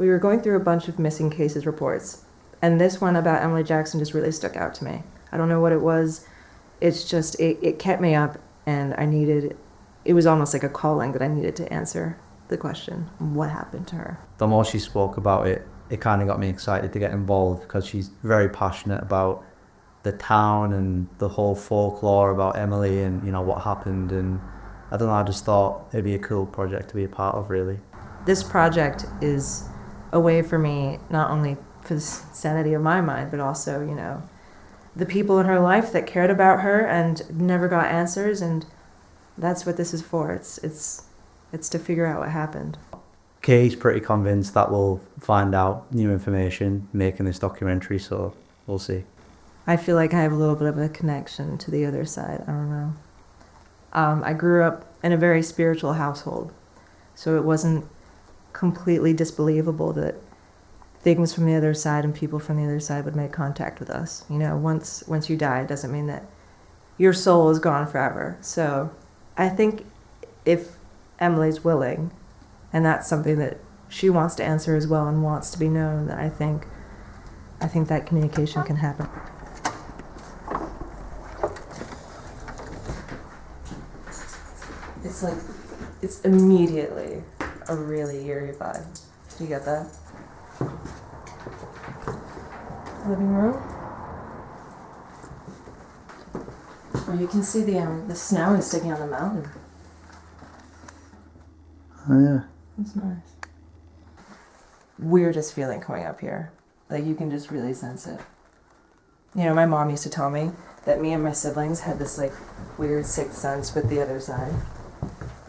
We were going through a bunch of missing cases reports, and this one about Emily Jackson just really stuck out to me. I don't know what it was. It's just, it kept me up, and it was almost like a calling that I needed to answer the question, what happened to her? The more she spoke about it, it kind of got me excited to get involved, because she's very passionate about the town and the whole folklore about Emily and, you know, what happened. And I don't know, I just thought it'd be a cool project to be a part of, really. This project is a way for me, not only for the sanity of my mind, but also, you know, the people in her life that cared about her and never got answers, and that's what this is for. It's to figure out what happened. Katie's pretty convinced that we'll find out new information making this documentary, so we'll see. I feel like I have a little bit of a connection to the other side. I don't know. I grew up in a very spiritual household, so it wasn't completely disbelievable that things from the other side and people from the other side would make contact with us. You know, once you die, it doesn't mean that your soul is gone forever. So I think if Emily's willing, and that's something that she wants to answer as well and wants to be known, that I think that communication can happen. It's like, it's immediately a really eerie vibe. Do you get that? Living room. Well, you can see the snow is sticking on the mountain. Oh yeah. It's nice. Weirdest feeling coming up here. Like, you can just really sense it. You know, my mom used to tell me that me and my siblings had this like weird sixth sense with the other side.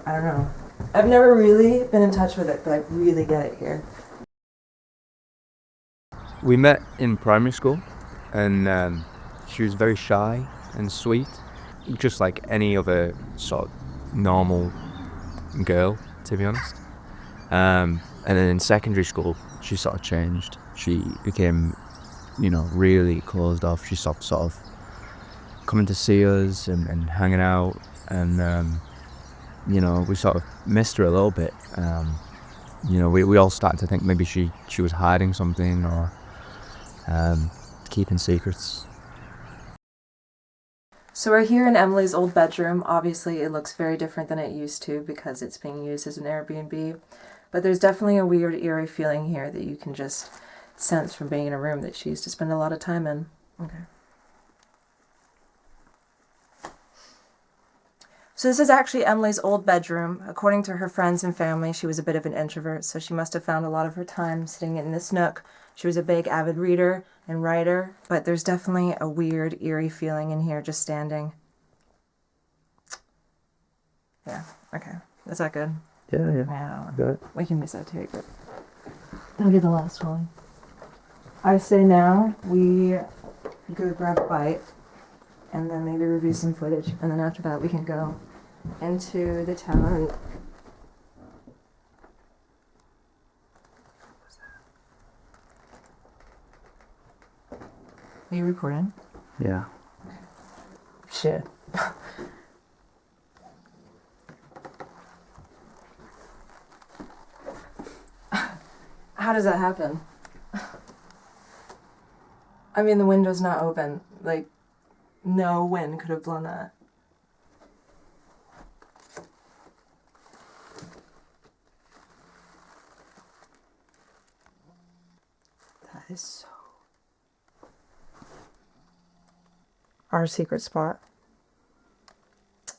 I don't know. I've never really been in touch with it, but I really get it here. We met in primary school, and she was very shy and sweet, just like any other sort of normal girl, to be honest. And then in secondary school, she sort of changed. She became, you know, really closed off. She stopped sort of coming to see us and hanging out, and you know, we sort of missed her a little bit. You know, we all started to think maybe she was hiding something or keeping secrets. So we're here in Emily's old bedroom. Obviously, it looks very different than it used to because it's being used as an Airbnb. But there's definitely a weird, eerie feeling here that you can just sense from being in a room that she used to spend a lot of time in. Okay. So this is actually Emily's old bedroom. According to her friends and family, she was a bit of an introvert, so she must have found a lot of her time sitting in this nook. She was a big avid reader and writer, but there's definitely a weird, eerie feeling in here just standing. Yeah, okay. Is that good? Yeah. Yeah. Good. We can miss that too, but that'll be the last one. I say now we go grab a bite and then maybe review some footage, and then after that we can go into the town. Are you recording? Yeah. Shit. How does that happen? I mean, the window's not open. Like, no wind could have blown that. That is so... Our secret spot.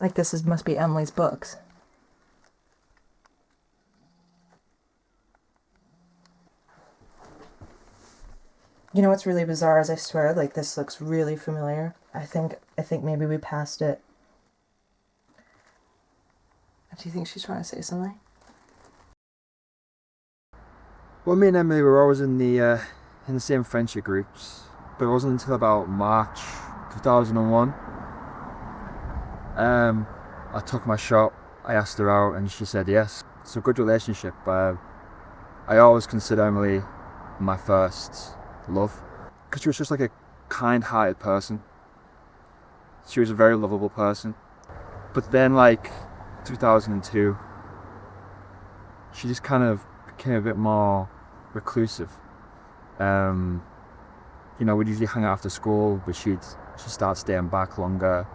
Like, must be Emily's books. You know what's really bizarre is I swear, like, this looks really familiar. I think maybe we passed it. Do you think she's trying to say something? Well, me and Emily were always in the same friendship groups, but it wasn't until about March 2001. I took my shot, I asked her out, and she said yes. It's a good relationship. I always consider Emily my first love, because she was just like a kind-hearted person. She was a very lovable person. But then, like, 2002, she just kind of became a bit more reclusive. You know, we'd usually hang out after school, but she'd start staying back longer.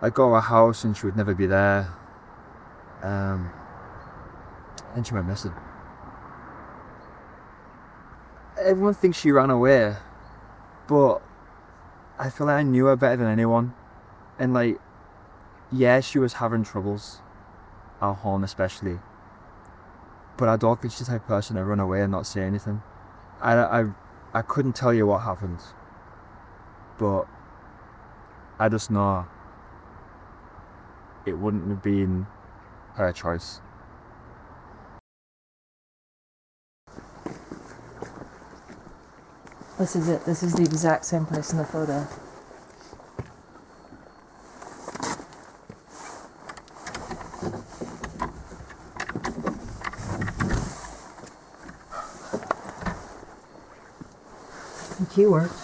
I'd go to her house and she would never be there. And she went missing. Everyone thinks she ran away, but I feel like I knew her better than anyone. And like, yeah, she was having troubles, at home especially. But I don't think she's the type of person to run away and not say anything. I couldn't tell you what happened, but I just know it wouldn't have been her choice. This is it. This is the exact same place in the photo. The key worked.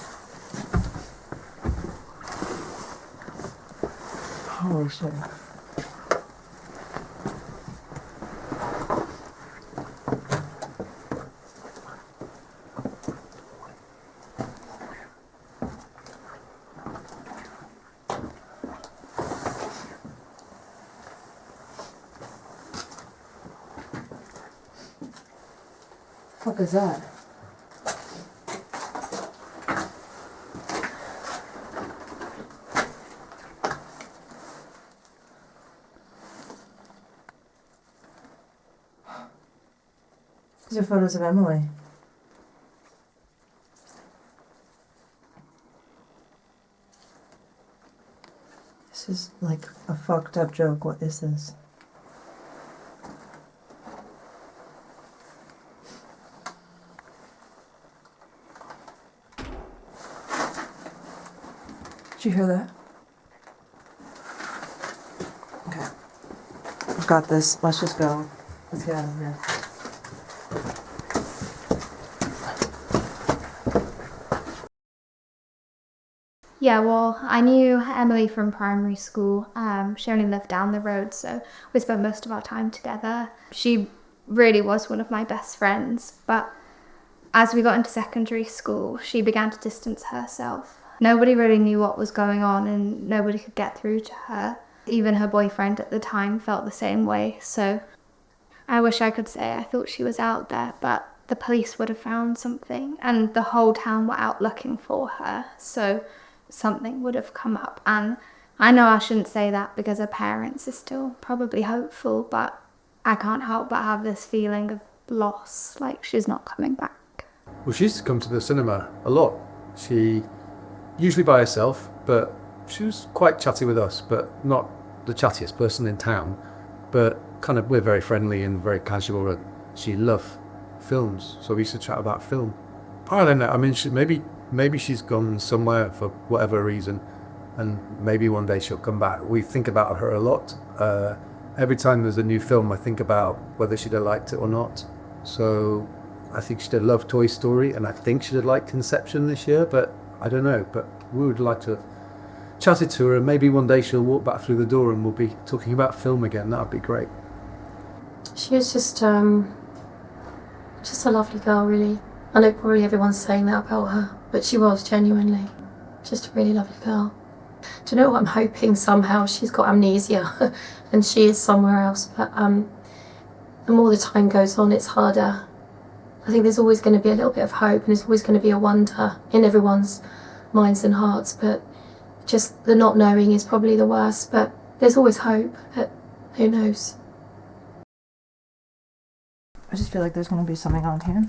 Holy shit. What is that? These are photos of Emily. This is like a fucked up joke. What is this? Did you hear that? Okay. I've got this. Let's just go. Let's get out of here. Yeah, well, I knew Emily from primary school. She only lived down the road, so we spent most of our time together. She really was one of my best friends, but as we got into secondary school, she began to distance herself. Nobody really knew what was going on and nobody could get through to her. Even her boyfriend at the time felt the same way, so I wish I could say I thought she was out there, but the police would have found something and the whole town were out looking for her, so something would have come up. And I know I shouldn't say that because her parents are still probably hopeful, but I can't help but have this feeling of loss, like she's not coming back. Well, she used to come to the cinema a lot. She usually by herself, but she was quite chatty with us, but not the chattiest person in town. But kind of, we're very friendly and very casual, and she loved films, so we used to chat about film. I don't know, I mean, maybe she's gone somewhere for whatever reason, and maybe one day she'll come back. We think about her a lot. Every time there's a new film, I think about whether she'd have liked it or not. So I think she'd have loved Toy Story, and I think she'd have liked Inception this year, but I don't know. But we would like to have chatted to her, and maybe one day she'll walk back through the door and we'll be talking about film again. That would be great. She was just a lovely girl, really. I know probably everyone's saying that about her, but she was genuinely just a really lovely girl. Do you know what I'm hoping? Somehow she's got amnesia and she is somewhere else, but the more the time goes on, it's harder. I think there's always going to be a little bit of hope, and there's always going to be a wonder in everyone's minds and hearts, but just the not knowing is probably the worst. But there's always hope, but who knows? I just feel like there's going to be something on here.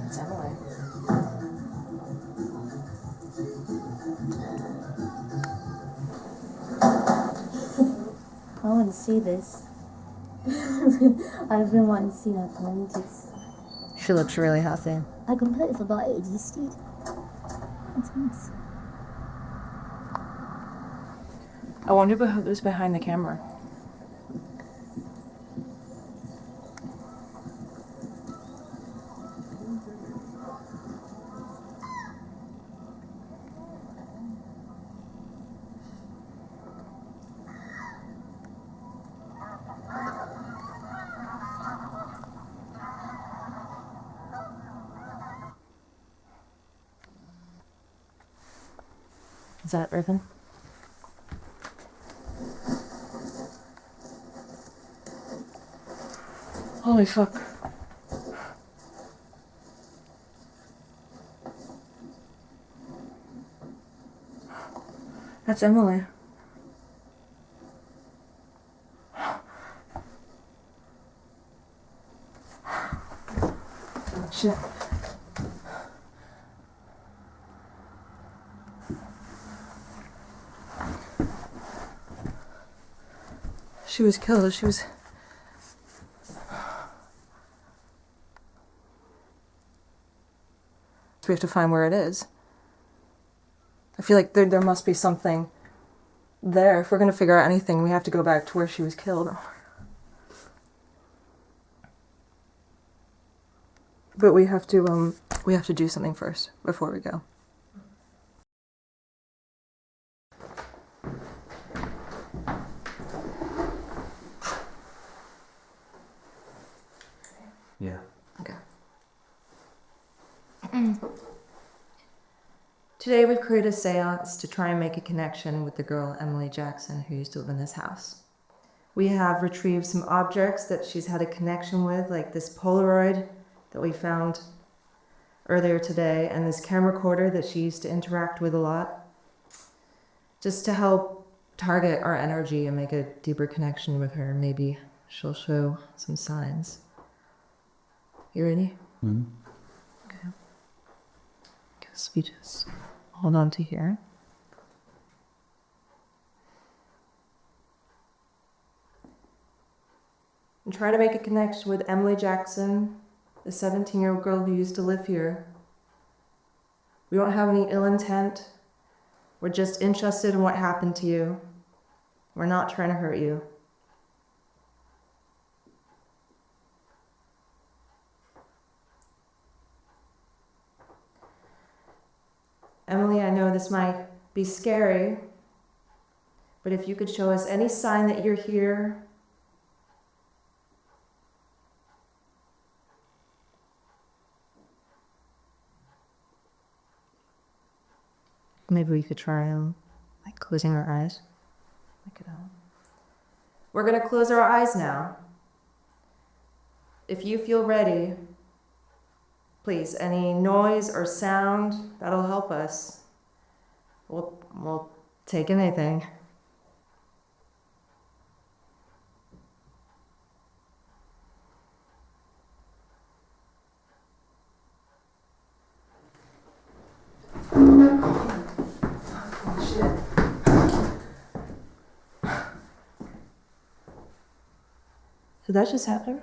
It's Emily. I want to see this. I've been wanting to see that for ages. She looks really healthy. I completely forgot it existed. That's nice. I wonder who's behind the camera. Is that ribbon? Holy fuck. That's Emily. Shit. She was killed. She was... We have to find where it is. I feel like there must be something there. If we're going to figure out anything, we have to go back to where she was killed. But we have to do something first before we go. Yeah. Okay. Today we've created a seance to try and make a connection with the girl Emily Jackson who used to live in this house. We have retrieved some objects that she's had a connection with, like this Polaroid that we found earlier today, and this camera recorder that she used to interact with a lot, just to help target our energy and make a deeper connection with her. Maybe she'll show some signs. You ready? Mm-hmm. Okay. Guess we just hold on to here. And try to make a connection with Emily Jackson, the 17-year-old girl who used to live here. We don't have any ill intent. We're just interested in what happened to you. We're not trying to hurt you. Emily, I know this might be scary, but if you could show us any sign that you're here, maybe we could try like closing our eyes. We're gonna close our eyes now. If you feel ready, please, any noise or sound, that'll help us. We'll take anything. Did that just happen?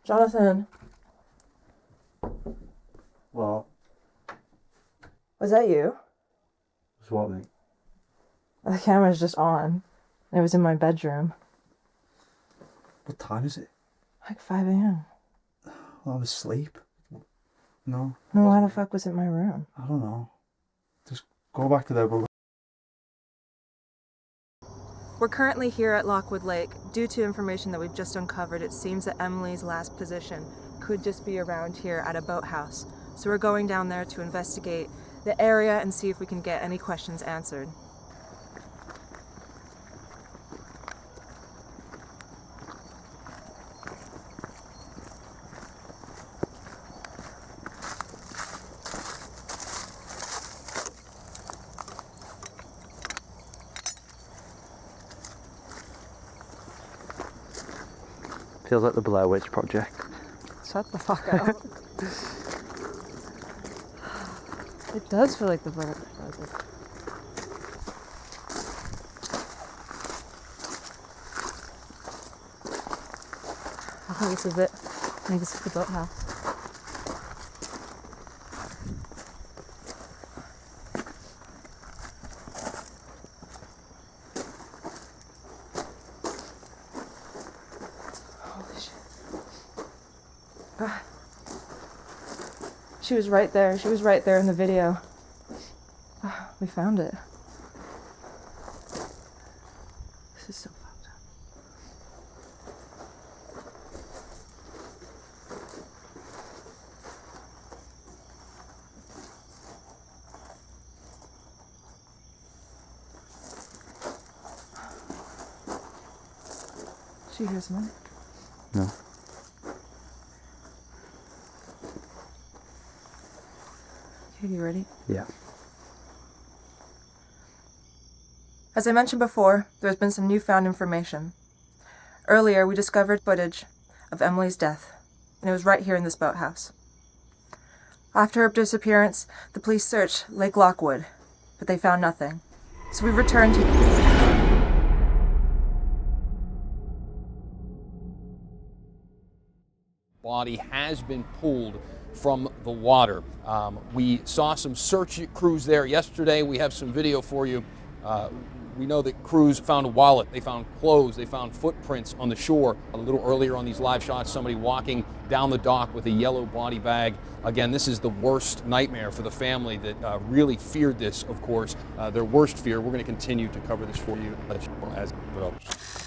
Jonathan, Well, was that you? it's what, mate? The camera's just on. It was in my bedroom. What time is it? Like 5 a.m. Well, I'm asleep. No. No, why the fuck was it my room? I don't know. Just go back to there, bro. We're currently here at Lockwood Lake. Due to information that we've just uncovered, it seems that Emily's last position could just be around here at a boathouse. So we're going down there to investigate the area and see if we can get any questions answered. Feels like the Blair Witch Project. Shut the fuck up. It does feel like the Blair Witch Project. I think this is it. I think this is the boathouse. She was right there. She was right there in the video. We found it. This is so fucked up. Did you hear someone? No. Okay, you ready? Yeah. As I mentioned before, there's been some newfound information. Earlier, we discovered footage of Emily's death, and it was right here in this boathouse. After her disappearance, the police searched Lake Lockwood, but they found nothing. So we returned to... Body has been pulled from the water. We saw some search crews there yesterday. We have some video for you. We know that crews found a wallet, they found clothes, they found footprints on the shore. A little earlier on these live shots, somebody walking down the dock with a yellow body bag. Again, this is the worst nightmare for the family that really feared this, of course. Their worst fear. We're going to continue to cover this for you as it develops.